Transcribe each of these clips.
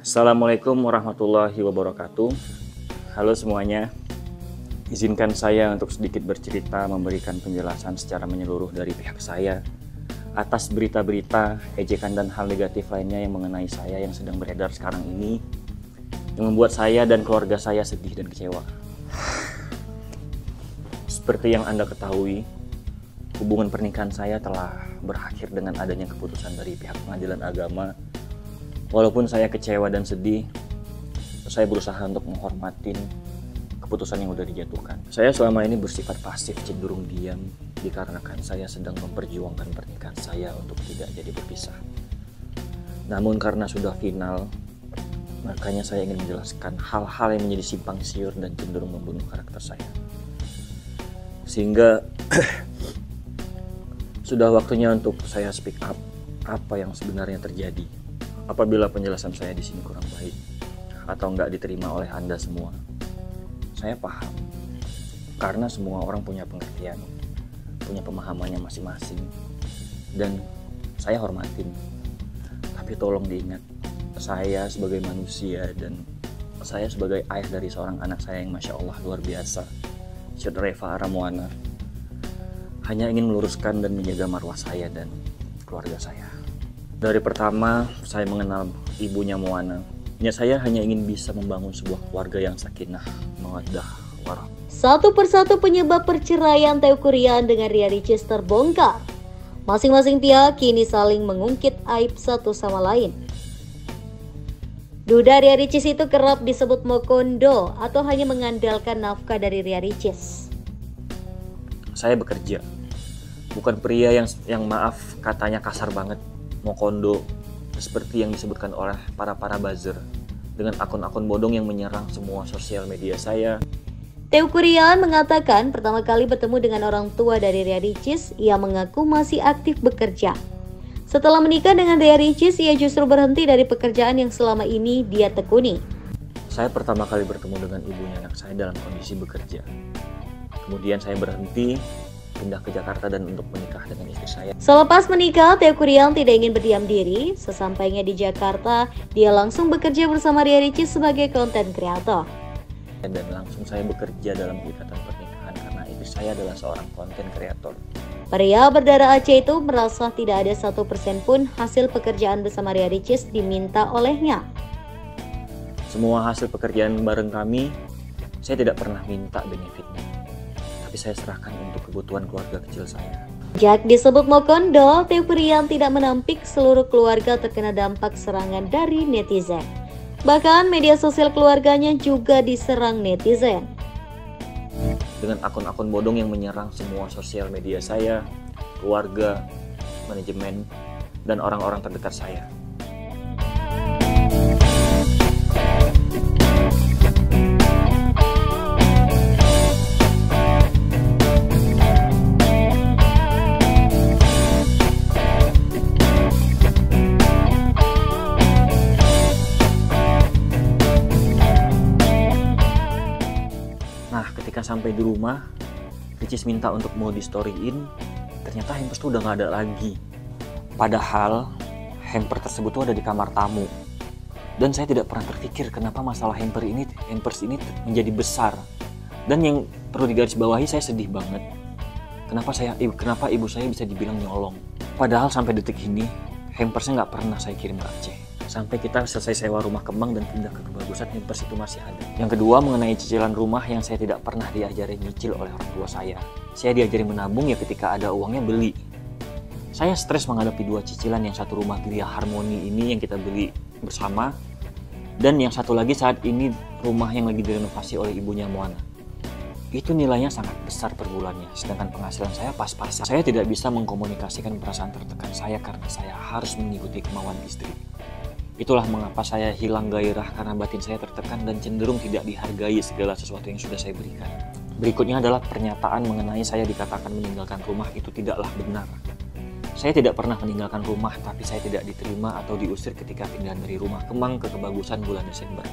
Assalamualaikum warahmatullahi wabarakatuh. Halo semuanya. Izinkan saya untuk sedikit bercerita, memberikan penjelasan secara menyeluruh dari pihak saya atas berita-berita, ejekan dan hal negatif lainnya yang mengenai saya yang sedang beredar sekarang ini, yang membuat saya dan keluarga saya sedih dan kecewa. Seperti yang Anda ketahui, hubungan pernikahan saya telah berakhir dengan adanya keputusan dari pihak pengadilan agama. Walaupun saya kecewa dan sedih, saya berusaha untuk menghormatin keputusan yang sudah dijatuhkan. Saya selama ini bersifat pasif, cenderung diam, dikarenakan saya sedang memperjuangkan pernikahan saya untuk tidak jadi berpisah. Namun karena sudah final, makanya saya ingin menjelaskan hal-hal yang menjadi simpang siur dan cenderung membunuh karakter saya. Sehingga sudah waktunya untuk saya speak up apa yang sebenarnya terjadi. Apabila penjelasan saya di sini kurang baik atau nggak diterima oleh Anda semua, saya paham. Karena semua orang punya pengertian, punya pemahamannya masing-masing, dan saya hormatin. Tapi tolong diingat, saya sebagai manusia dan saya sebagai ayah dari seorang anak saya yang Masya Allah luar biasa, Syed Reva Aramuana, hanya ingin meluruskan dan menjaga marwah saya dan keluarga saya. Dari pertama saya mengenal ibunya Moana, saya hanya ingin bisa membangun sebuah keluarga yang sakinah, mawaddah, warahmah. Satu persatu penyebab perceraian Teuku Ryan dengan Ria Ricis terbongkar. Masing-masing pihak kini saling mengungkit aib satu sama lain. Duda Ria Ricis itu kerap disebut mokondo atau hanya mengandalkan nafkah dari Ria Ricis. Saya bekerja, bukan pria yang maaf katanya kasar banget, mokondo, seperti yang disebutkan oleh para buzzer dengan akun-akun bodong yang menyerang semua sosial media saya. Teuku Ryan mengatakan pertama kali bertemu dengan orang tua dari Ria Ricis, ia mengaku masih aktif bekerja. Setelah menikah dengan Ria Ricis, ia justru berhenti dari pekerjaan yang selama ini dia tekuni. Saya pertama kali bertemu dengan ibunya anak saya dalam kondisi bekerja. Kemudian saya berhenti, pindah ke Jakarta dan untuk menikah dengan istri saya. Selepas menikah, Teuku Ryan tidak ingin berdiam diri. Sesampainya di Jakarta, dia langsung bekerja bersama Ria Ricis sebagai konten kreator. Dan langsung saya bekerja dalam ikatan pernikahan karena istri saya adalah seorang konten kreator. Pria berdarah Aceh itu merasa tidak ada 1% pun hasil pekerjaan bersama Ria Ricis diminta olehnya. Semua hasil pekerjaan bareng kami, saya tidak pernah minta benefitnya. Tapi saya serahkan untuk kebutuhan keluarga kecil saya. Jak disebut mokondo, Teuku Ryan tidak menampik seluruh keluarga terkena dampak serangan dari netizen. Bahkan media sosial keluarganya juga diserang netizen. Dengan akun-akun bodong yang menyerang semua sosial media saya, keluarga, manajemen, dan orang-orang terdekat saya. Ketika sampai di rumah, Ricis minta untuk mau di storyin, ternyata hampers tuh udah nggak ada lagi. Padahal hamper tersebut tuh ada di kamar tamu. Dan saya tidak pernah terpikir kenapa masalah hampers ini menjadi besar. Dan yang perlu digarisbawahi, saya sedih banget. Kenapa ibu saya bisa dibilang nyolong? Padahal sampai detik ini, hampersnya nggak pernah saya kirim ke Aceh. Sampai kita selesai sewa rumah Kemang dan pindah ke Kebagusan, hampers itu masih ada. Yang kedua, mengenai cicilan rumah yang saya tidak pernah diajari nyicil oleh orang tua saya. Saya diajari menabung ya ketika ada uangnya beli. Saya stres menghadapi dua cicilan, yang satu rumah Gria Harmoni ini yang kita beli bersama, dan yang satu lagi saat ini rumah yang lagi direnovasi oleh ibunya Moana. Itu nilainya sangat besar per bulannya, sedangkan penghasilan saya pas-pasan. Saya tidak bisa mengkomunikasikan perasaan tertekan saya karena saya harus mengikuti kemauan istri. Itulah mengapa saya hilang gairah karena batin saya tertekan dan cenderung tidak dihargai segala sesuatu yang sudah saya berikan. Berikutnya adalah pernyataan mengenai saya dikatakan meninggalkan rumah itu tidaklah benar. Saya tidak pernah meninggalkan rumah, tapi saya tidak diterima atau diusir ketika pindah dari rumah Kemang ke Kebagusan bulan Desember.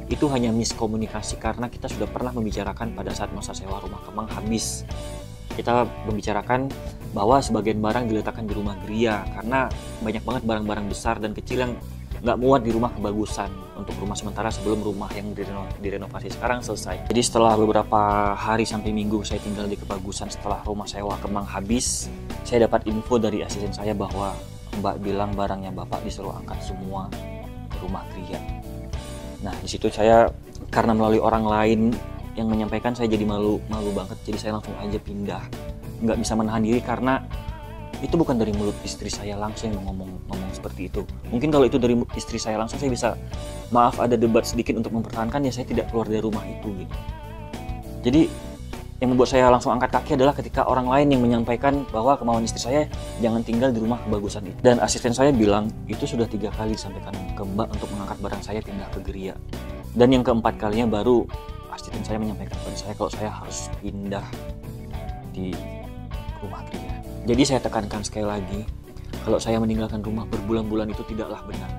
Itu hanya miskomunikasi karena kita sudah pernah membicarakan pada saat masa sewa rumah Kemang habis. kita membicarakan bahwa sebagian barang diletakkan di rumah Gria karena banyak banget barang-barang besar dan kecil yang nggak muat di rumah kebagusan untuk rumah sementara sebelum rumah yang direnovasi sekarang selesai. Jadi setelah beberapa hari sampai minggu saya tinggal di kebagusan setelah rumah sewa Kemang habis, saya dapat info dari asisten saya bahwa Mbak bilang barangnya Bapak disuruh angkat semua ke rumah Gria. Nah di situ saya karena melalui orang lain yang menyampaikan, saya jadi malu banget, jadi saya langsung aja pindah. Nggak bisa menahan diri karena itu bukan dari mulut istri saya langsung yang ngomong seperti itu. Mungkin kalau itu dari istri saya langsung saya bisa, maaf ada debat sedikit untuk mempertahankan, ya saya tidak keluar dari rumah itu gitu. Jadi yang membuat saya langsung angkat kaki adalah ketika orang lain yang menyampaikan bahwa kemauan istri saya jangan tinggal di rumah kebagusan itu. Dan asisten saya bilang itu sudah 3 kali disampaikan ke Mbak untuk mengangkat barang saya pindah ke Gria. Dan yang keempat kalinya baru asisten saya menyampaikan kepada saya kalau saya harus pindah di rumah Gria. Jadi saya tekankan sekali lagi, kalau saya meninggalkan rumah berbulan-bulan itu tidaklah benar.